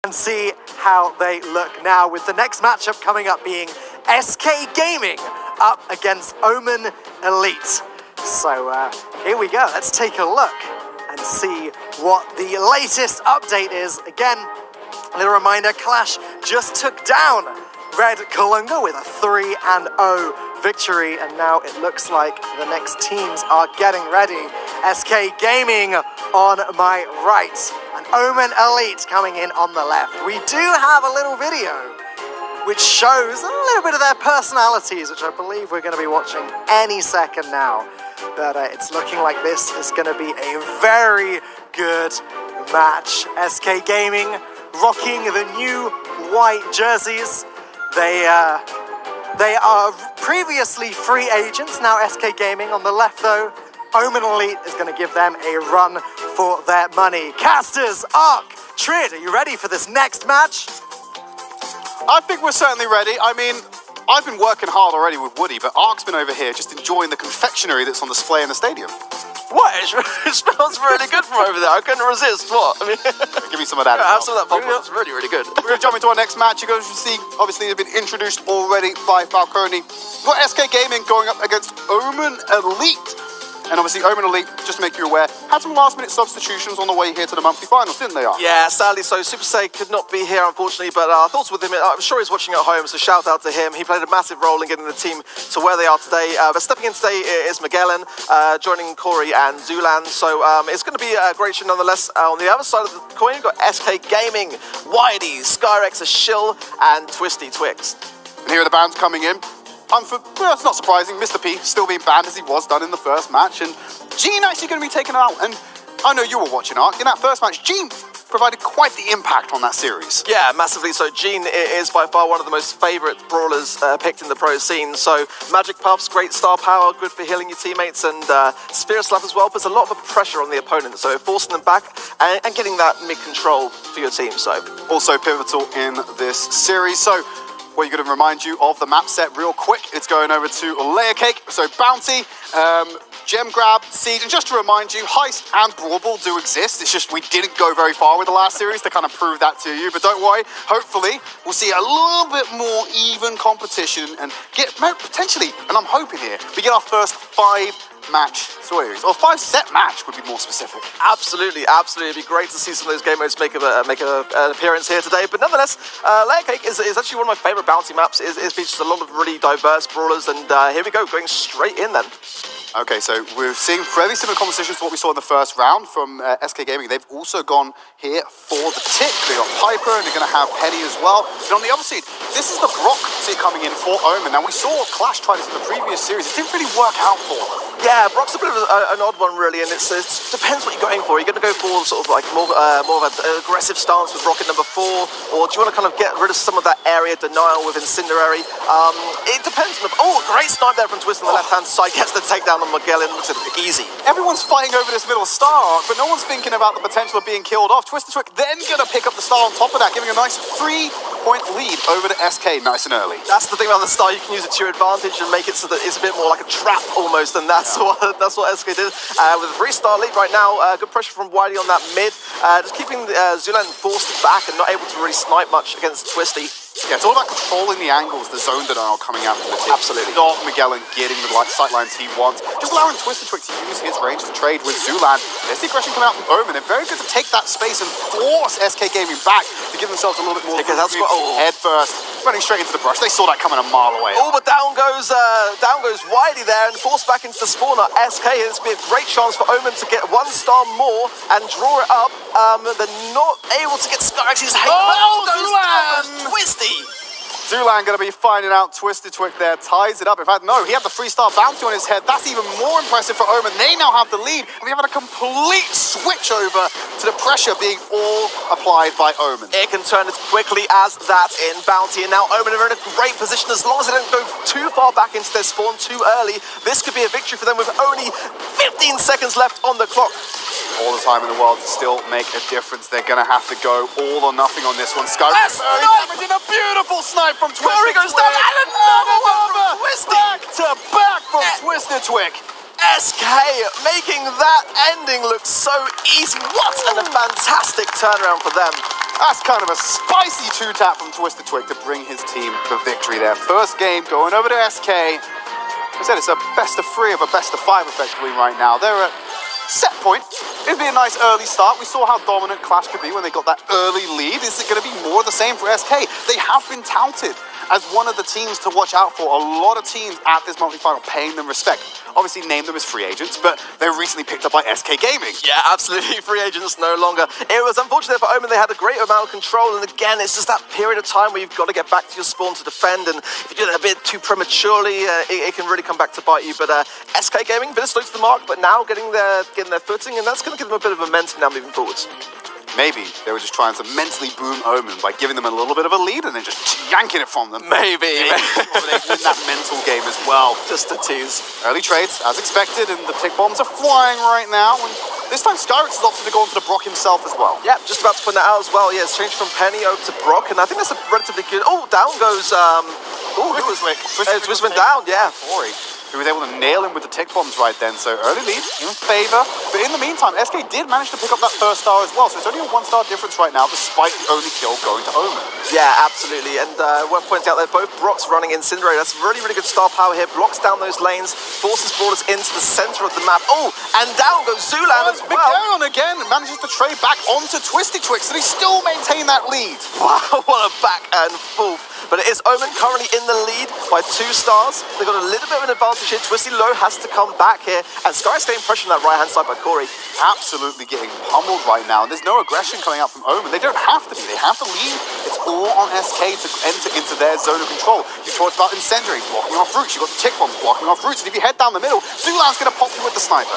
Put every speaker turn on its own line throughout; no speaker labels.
and see how they look now, with the next matchup coming up being SK Gaming up against Omen Elite. So here we go, let's take a look and see what the latest update is. Again, a little reminder, Clash just took down Red Kalunga with a 3-0 victory, and now it looks like the next teams are getting ready. SK Gaming on my right, and Omen Elite coming in on the left. We do have a little video which shows a little bit of their personalities, which I believe we're going to be watching any second now. But it's looking like this is going to be a very good match. SK Gaming rocking the new white jerseys. They are previously free agents, now SK Gaming. On the left, though, Omen Elite is going to give them a run for their money. Casters, Ark, Trid, are you ready for this next match?
I think we're certainly ready. I mean, I've been working hard already with Woody, but Ark's been over here just enjoying the confectionery that's on display in the stadium.
What? It smells really good from over there. I couldn't resist. What? I mean,
give me some of that.
Yeah, have some of that popcorn. It's really, really good.
We're going to jump into our next match. You guys will see, obviously, they've been introduced already by Falcone. We've got SK Gaming going up against Omen Elite. And obviously, Omen Elite, just to make you aware, had some last-minute substitutions on the way here to the monthly finals, didn't they, Ark?
Yeah, sadly so. Super Say could not be here, unfortunately, but thoughts with him. I'm sure he's watching at home, so shout out to him. He played a massive role in getting the team to where they are today. But stepping in today is Magellan, joining Corey and Zulan. So it's going to be a great show nonetheless. On the other side of the coin, you've got SK Gaming, Whitey, Skyrex, Shill, and Twisty Twix.
And here are the bands coming in. Well, it's not surprising, Mr. P still being banned as he was done in the first match, and Gene actually going to be taken out. And I know you were watching, Ark. In that first match, Gene provided quite the impact on that series.
Yeah, massively so. Gene is by far one of the most favourite brawlers picked in the pro scene. So magic puffs, great star power, good for healing your teammates, and Spirit Slap as well puts a lot of pressure on the opponent. So forcing them back and getting that mid-control for your team. So
also pivotal in this series. So we're going to remind you of the map set real quick. It's going over to Layer Cake, so Bounty, Gem Grab, Siege, and just to remind you, Heist and Brawl do exist. It's just we didn't go very far with the last series to kind of prove that to you, but don't worry, hopefully we'll see a little bit more even competition and get, potentially, and I'm hoping here, we get our first 5-match series, or 5-set match would be more specific.
Absolutely, absolutely. It'd be great to see some of those game modes make an appearance here today. But nonetheless, Layer Cake is actually one of my favourite bounty maps. It features a lot of really diverse brawlers, and here we go, going straight in then.
Okay, so we're seeing fairly similar compositions to what we saw in the first round from SK Gaming. They've also gone here for the tick. They got Piper, and they're going to have Penny as well. But on the other side, this is the Brock tick coming in for Omen. Now, we saw Clash try this in the previous series. It didn't really work out for them.
Yeah, Brock's a bit of an odd one, really, and it depends what you're going for. You're going to go for sort of like more of an aggressive stance with Rocket number 4, or do you want to kind of get rid of some of that area denial with Incendiary? It depends. Oh, great snipe there from Twist on the left-hand side. Gets the takedown on Magellan. Looks easy.
Everyone's fighting over this middle star arc, but no one's thinking about the potential of being killed off. Twisted Twig then going to pick up the star on top of that, giving a nice 3-point lead over to SK nice and early.
That's the thing about the star. You can use it to your advantage and make it so that it's a bit more like a trap almost, and that's what SK did. With a 3-star lead right now, good pressure from Wiley on that mid, just keeping Zulan forced back and not able to really snipe much against Twisty.
Yeah, it's all about controlling the angles, the zone denial coming out from the tip.
Absolutely.
Not Magellan getting the sight lines he wants. Just allowing Twisted Twig to use his range to trade with Zulan. There's the aggression coming out from Omen. They're very good to take that space and force SK Gaming back to give themselves a little bit more head first. Running straight into the brush. They saw that coming a mile away.
Oh, but down goes Wiley there and forced back into the spawner. SK, this would be a great chance for Omen to get 1 star more and draw it up. They're not able to get Skyrex. He's
Zulan!
Twisty!
Zulan going to be finding out Twisted Twig there, ties it up. In fact, no, he had the 3-star bounty on his head. That's even more impressive for Omen. They now have the lead, and we have a complete switch over to the pressure being all applied by Omen.
It can turn as quickly as that in bounty, and now Omen are in a great position as long as they don't go too far back into their spawn too early. This could be a victory for them with only 15 seconds left on the clock.
All the time in the world to still make a difference. They're going to have to go all or nothing on this one. Sky damaging a beautiful snipe from Twisted
Curry goes down, and another one from Twisty.
Back to back from Twisted Twig.
SK making that ending look so easy. What a fantastic turnaround for them.
That's kind of a spicy two-tap from Twisted Twig to bring his team the victory there. First game going over to SK. I said it's a best of 3 of a best of 5 effectively right now. They're at set point. It'd be a nice early start. We saw how dominant Clash could be when they got that early lead. Is it going to be more of the same for SK? They have been touted as one of the teams to watch out for. A lot of teams at this monthly final paying them respect. Obviously name them as free agents, but they're recently picked up by SK Gaming.
Yeah, absolutely. Free agents no longer. It was unfortunate for Omen. They had a great amount of control, and again, it's just that period of time where you've got to get back to your spawn to defend, and if you do that a bit too prematurely, it can really come back to bite you. But SK Gaming, bit of slow to the mark, but now getting their footing, and that's going to give them a bit of momentum now moving forwards.
Maybe they were just trying to mentally boom Omen by giving them a little bit of a lead and then just yanking it from them.
Maybe.
They win that mental game as well.
Just a tease.
Early trades, as expected, and the tick bombs are flying right now. And this time Skyrix has opted to go onto the Brock himself as well.
Yeah, just about to point that out as well. Yeah, it's changed from Penny over to Brock, and I think that's a relatively good... Oh, down goes... Twisted went down, yeah.
Corey, who was able to nail him with the tick bombs right then. So early lead in favor. But in the meantime, SK did manage to pick up that first star as well. So it's only a 1-star difference right now, despite the only kill going to Omen.
Yeah, absolutely. And worth pointing out there, both Brocks running Incendiary. That's really, really good star power here. Blocks down those lanes, forces brawlers into the center of the map. Oh, and down goes Zulan as well.
Miguel again manages to trade back onto Twisty Twix, so they still maintain that lead.
Wow, what a back and forth. But it is Omen currently in the lead by 2 stars. They've got a little bit of an advantage here. Twisty Low has to come back here. And Sky staying pressure on that right-hand side by Corey.
Absolutely getting pummeled right now. And there's no aggression coming out from Omen. They don't have to be. They have to lead. It's all on SK to enter into their zone of control. You talked about Incendiary blocking off routes. You've got the tick bombs blocking off routes. And if you head down the middle, Zulan's going to pop you with the sniper.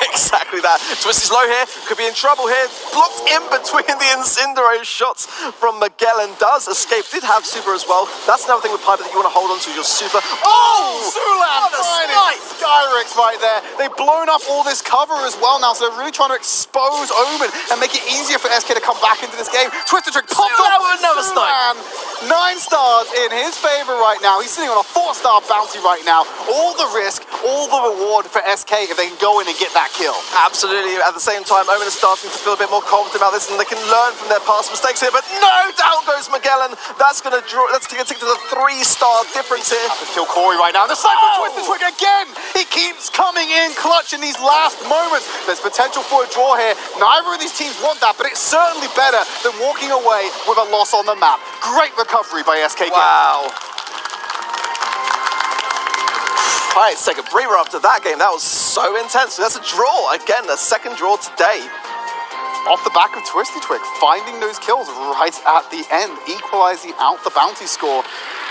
Exactly that. Twisty's low here. Could be in trouble here. Blocked in between the Incendiary shots from Magellan. Does escape. Did have super as well. That's another thing with Piper that you want to hold on to, your super. Oh!
Zulan!
What a snipe!
Skyrix right there. They've blown up all this cover as well now, so they're really trying to expose Omen and make it easier for SK to come back into this game. Twisted Trick popped
Zulan
up.
with another snipe.
9 stars in his favor right now. He's sitting on a 4-star bounty right now. All the risk, all the reward for SK if they can go in and get that kill.
Absolutely. At the same time, Omen is starting to feel a bit more confident about this, and they can learn from their past mistakes here. But no, down goes Magellan. That's going to draw. That's going to take to the 3-star difference here.
Have to kill Corey right now. The cypher Twisted Twig again. He keeps coming in clutch in these last moments. There's potential for a draw here. Neither of these teams want that, but it's certainly better than walking away with a loss on the map. Great recovery by SK.
Wow. All right, let's take a breather after that game. That was so intense. That's a draw. Again, a second draw today.
Off the back of Twisty Twig, finding those kills right at the end, equalizing out the bounty score.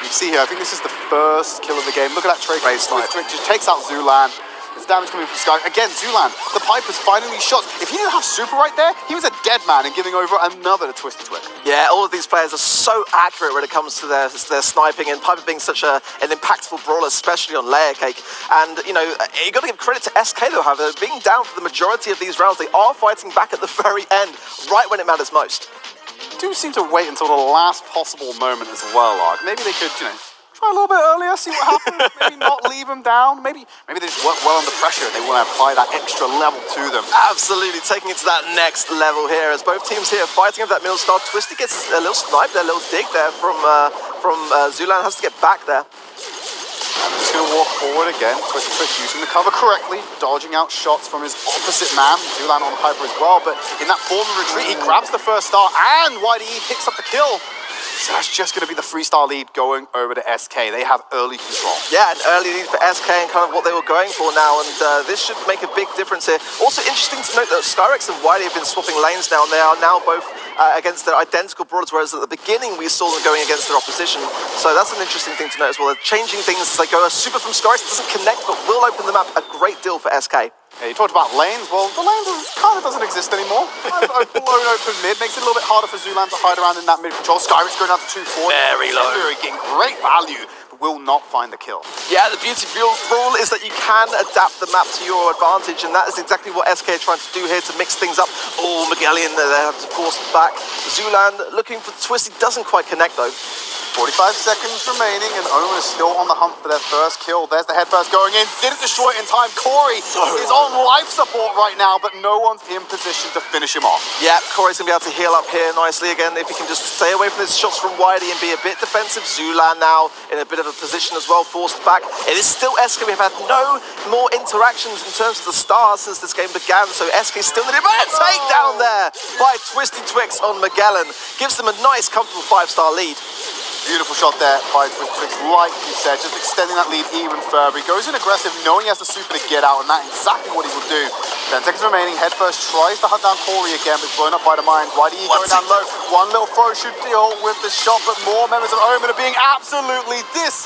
You see here, I think this is the first kill of the game. Look at that trade. Twisty Twig just takes out Zulan. There's damage coming from Sky. Again, Zulan, the Piper's finding these shots. If he didn't have super right there, he was a dead man and giving over another to Twisty Twig.
Yeah, all of these players are so accurate when it comes to their sniping, and Piper being such an impactful brawler, especially on Layer Cake. And, you know, you got to give credit to SK, though, however. Being down for the majority of these rounds, they are fighting back at the very end, right when it matters most.
They do seem to wait until the last possible moment as well, Ark. Maybe they could, you know, try a little bit earlier, see what happens. Maybe not leave them down. Maybe they just work well under pressure and they want to apply that extra level to them.
Absolutely, taking it to that next level here as both teams here fighting over that middle star. Twisty gets a little snipe there, a little dig there from Zulan. Has to get back there.
And I'm just going to walk forward again. Twisty Twig using the cover correctly, dodging out shots from his opposite man. Zulan on the Piper as well, but in that form of retreat, he grabs the first star and YDE picks up the kill. So that's just going to be the 3-star lead going over to SK. They have early control.
Yeah, an early lead for SK and kind of what they were going for now, and this should make a big difference here. Also interesting to note that Skyrix and Wiley have been swapping lanes now, and they are now both against their identical brawlers, whereas at the beginning we saw them going against their opposition. So that's an interesting thing to note as well. They're changing things as they go. A super from Skyrix doesn't connect, but will open the map a great deal for SK.
Yeah, you talked about lanes. Well, the lanes kind of doesn't exist anymore. A blown open mid makes it a little bit harder for Zulan to hide around in that mid control. Skyrix going down to 2-4.
Very low.
Getting great value. will not find the kill.
Yeah, the beauty of Brawl is that you can adapt the map to your advantage, and that is exactly what SK are trying to do here to mix things up. Oh, Magellan, they have to force back. Zulan looking for Twisty, doesn't quite connect though.
45 seconds remaining, and Omen is still on the hunt for their first kill. There's the head first going in. Didn't destroy it in time. Corey is on life support right now, but no one's in position to finish him off.
Yeah, Corey's going to be able to heal up here nicely again if he can just stay away from his shots from Whitey and be a bit defensive. Zulan now in a bit of a position as well, forced back. It is still SK. We've had no more interactions in terms of the stars since this game began, so SK still in it. But a takedown there by Twisty Twix on Magellan. Gives them a nice, comfortable 5-star lead.
Beautiful shot there by Twix, like you said, just extending that lead even further. He goes in aggressive, knowing he has the super to get out, and that's exactly what he will do. 10 seconds remaining, head first tries to hunt down Corey again, but it's blown up by the mines. Whitey going down low. One little throw should deal with the shot, but more members of Omen are being absolutely dismissed.